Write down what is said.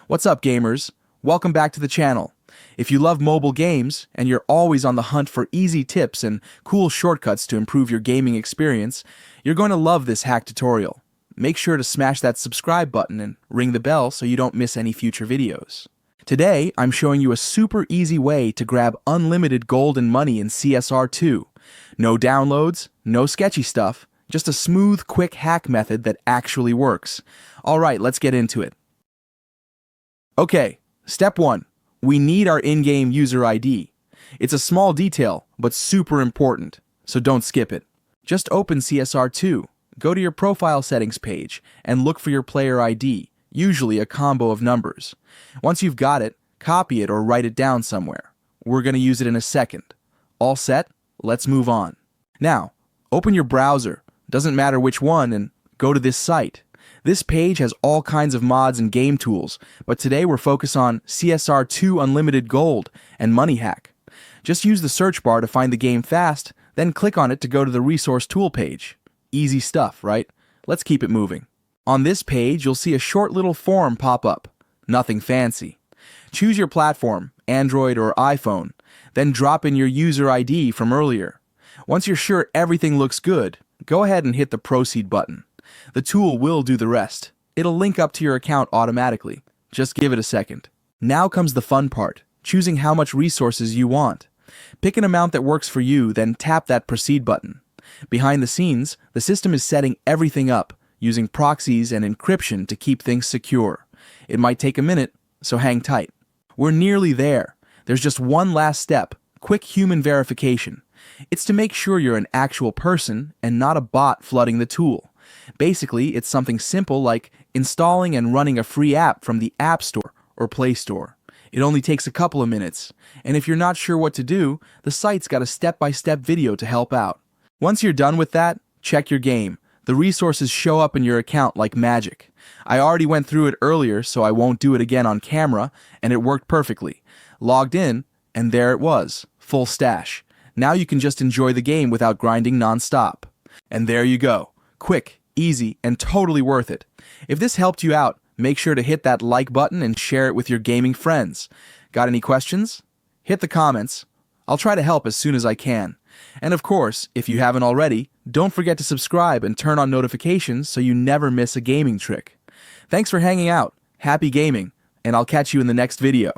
What's up, gamers? Welcome back to the channel. If you love mobile games and you're always on the hunt for easy tips and cool shortcuts to improve your gaming experience, you're going to love this hack tutorial. Make sure to smash that subscribe button and ring the bell so you don't miss any future videos. Today, I'm showing you a super easy way to grab unlimited gold and money in CSR2. No downloads, no sketchy stuff, just a smooth, quick hack method that actually works. Alright, let's get into it. Okay, step 1. We need our in-game user ID. It's a small detail, but super important, so don't skip it. Just open CSR2, go to your profile settings page, and look for your player ID, usually a combo of numbers. Once you've got it, copy it or write it down somewhere. We're going to use it in a second. All set? Let's move on. Now, open your browser, doesn't matter which one, and go to this site. This page has all kinds of mods and game tools, but today we're focused on CSR2 Unlimited Gold and Money Hack. Just use the search bar to find the game fast, then click on it to go to the resource tool page. Easy stuff, right? Let's keep it moving. On this page, you'll see a short little form pop up. Nothing fancy. Choose your platform, Android or iPhone, then drop in your user ID from earlier. Once you're sure everything looks good, go ahead and hit the Proceed button. The tool will do the rest. It'll link up to your account automatically. Just give it a second. Now comes the fun part, choosing how much resources you want. Pick an amount that works for you, then tap that Proceed button. Behind the scenes, the system is setting everything up, using proxies and encryption to keep things secure. It might take a minute, so hang tight. We're nearly there. There's just one last step, quick human verification. It's to make sure you're an actual person and not a bot flooding the tool. Basically, it's something simple like installing and running a free app from the App Store or Play Store. It only takes a couple of minutes, and if you're not sure what to do, the site's got a step-by-step video to help out. Once you're done with that, check your game. The resources show up in your account like magic. I already went through it earlier, so I won't do it again on camera, and it worked perfectly. Logged in, and there it was, full stash. Now you can just enjoy the game without grinding non-stop. And there you go. Quick, easy, and totally worth it. If this helped you out, make sure to hit that like button and share it with your gaming friends. Got any questions? Hit the comments. I'll try to help as soon as I can. And of course, if you haven't already, don't forget to subscribe and turn on notifications so you never miss a gaming trick. Thanks for hanging out, happy gaming, and I'll catch you in the next video.